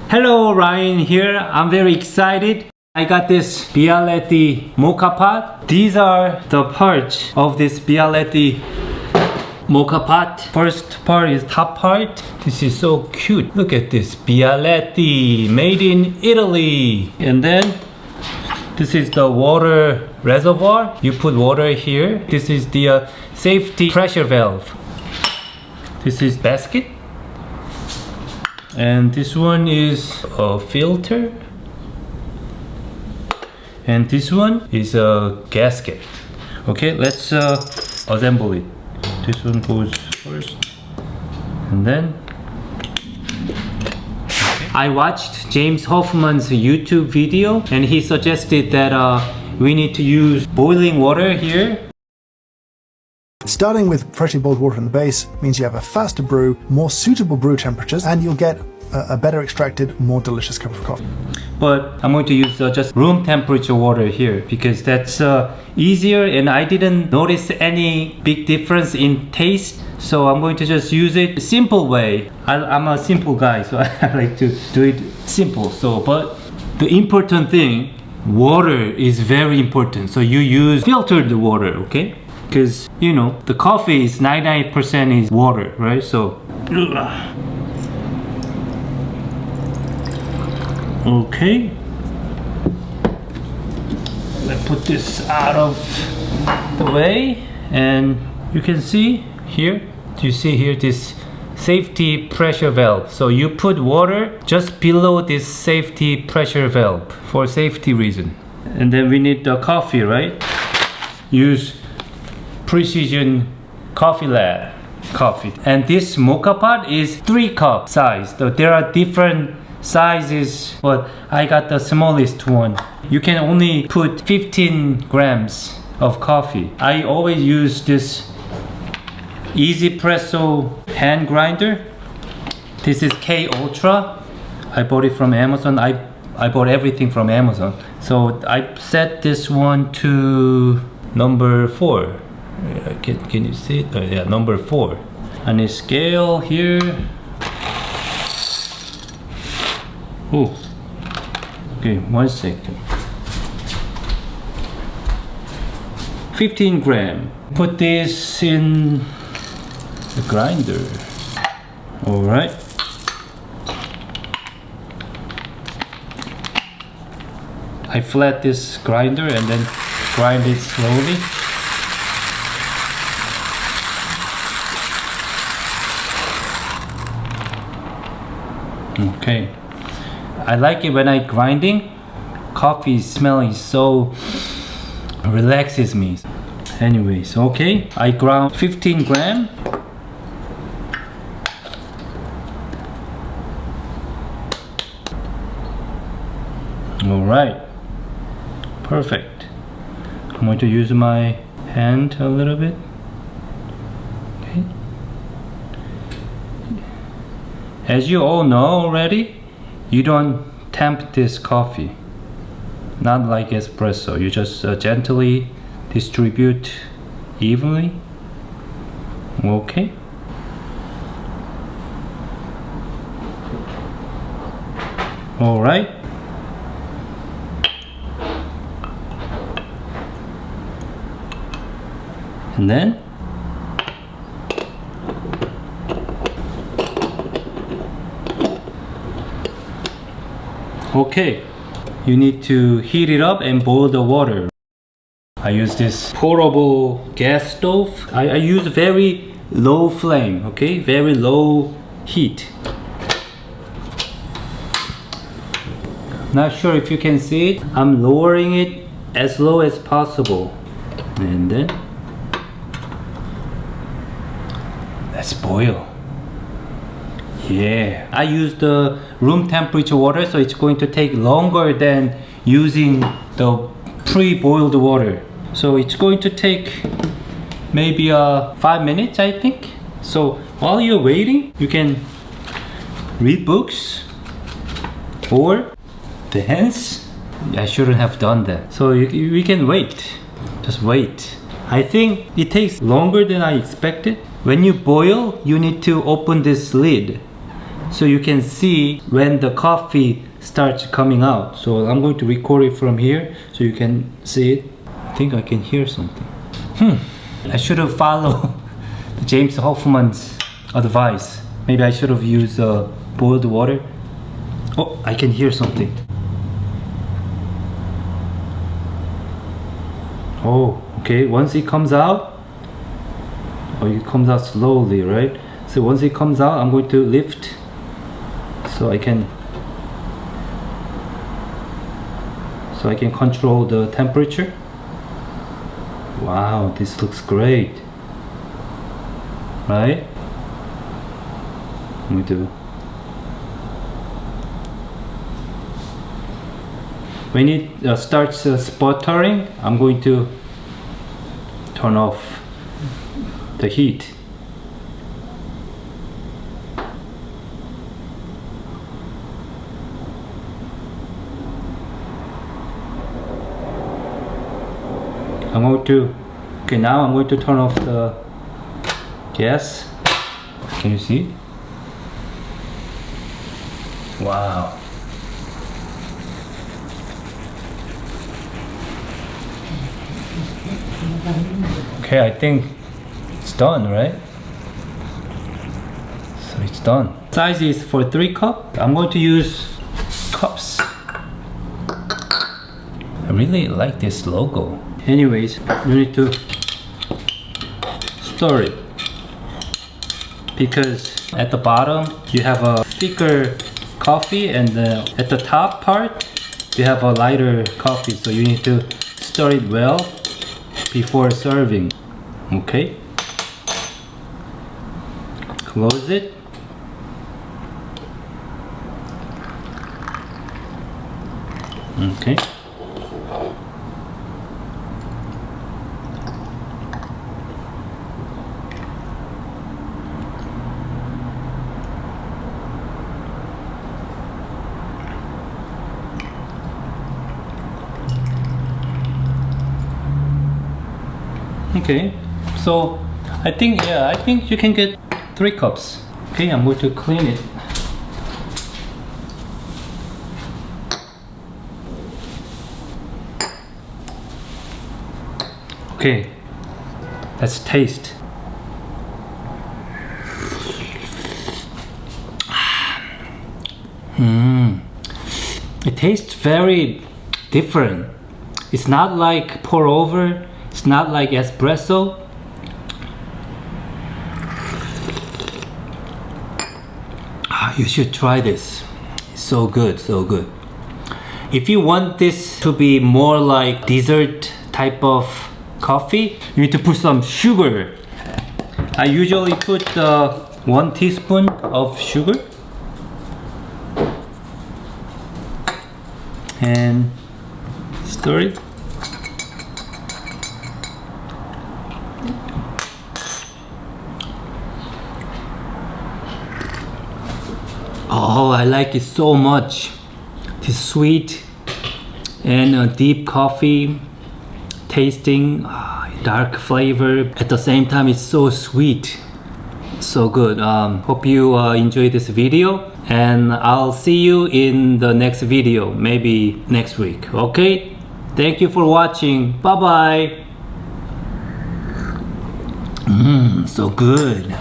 Hello, Ryan here. I'm very excited. I got this Bialetti Moka pot. These are the parts of this Bialetti Moka pot. First part is top part. This is so cute. Look at this Bialetti, made in Italy. And then this is the water reservoir. You put water here. This is the safety pressure valve. This is basket. And this one is a filter. And this one is a gasket. Okay, let's assemble it. This one goes first. And then I watched James Hoffman's YouTube video and he suggested that we need to use boiling water here. Starting with freshly boiled water in the base means you have a faster brew, more suitable brew temperatures, and you'll get a better extracted, more delicious cup of coffee. But I'm going to use just room temperature water here because that's easier, and I didn't notice any big difference in taste. So I'm going to just use it simple way. I'm a simple guy, so I like to do it simple. But the important thing, water is very important. So you use filtered water, okay? Because you know the coffee is 99% is water, right? So okay, let's put this out of the way, and you can see here. You see here this safety pressure valve. So you put water just below this safety pressure valve for safety reason. And then we need the coffee, right? Use Precision Coffee Lab coffee. And this Moka pot is 3 cup size. So there are different sizes, but I got the smallest one. You can only put 15 grams of coffee. I always use this Easy Presso hand grinder. This is K Ultra. I bought it from Amazon. I bought everything from Amazon. So I set this one to number 4. Can you see it? Yeah, number 4. And a scale here. Oh, okay, 1 second. 15 gram. Put this in the grinder. All right. I flat this grinder and then grind it slowly. Okay, I like it when I grinding. Coffee smelling so relaxes me. Anyways, okay, I ground 15 gram. All right, perfect. I'm going to use my hand a little bit. Okay. As you all know already, you don't temp this coffee. Not like espresso. You just gently distribute evenly. Okay. All right. And then okay, you need to heat it up and boil the water. I use this portable gas stove. I use very low flame, okay? Very low heat. Not sure if you can see it. I'm lowering it as low as possible. And then let's boil. Yeah, I use the room temperature water, so it's going to take longer than using the pre-boiled water. So it's going to take maybe 5 minutes, I think. So while you're waiting, you can read books or dance. I shouldn't have done that. So we can wait. Just wait. I think it takes longer than I expected. When you boil, you need to open this lid. so you can see when the coffee starts coming out. So I'm going to record it from here so you can see it. I think I can hear something. I should have followed James Hoffman's advice. Maybe I should have used boiled water. Oh, I can hear something. Oh, okay, once it comes out, it comes out slowly, right? So once it comes out, I'm going to lift so I can control the temperature. Wow, this looks great, right? Let me do. When it starts sputtering, I'm going to turn off the heat. Now I'm going to turn off the gas. Can you see? Wow. Okay, I think it's done, right? So it's done. Size is for 3 cups. I'm going to use cups. I really like this logo. Anyways, you need to stir it because at the bottom you have a thicker coffee and at the top part you have a lighter coffee, so you need to stir it well before serving. Okay, close it. Okay. Okay, so I think you can get 3 cups. Okay, I'm going to clean it. Okay, let's taste. It tastes very different. It's not like pour over. It's not like espresso. You should try this. It's so good, so good. If you want this to be more like dessert type of coffee, you need to put some sugar. I usually put 1 teaspoon of sugar and stir it. Oh, I like it so much. It's sweet and deep coffee tasting, dark flavor. At the same time, it's so sweet. So good. Hope you enjoyed this video, and I'll see you in the next video, maybe next week. Okay? Thank you for watching. Bye bye. So good.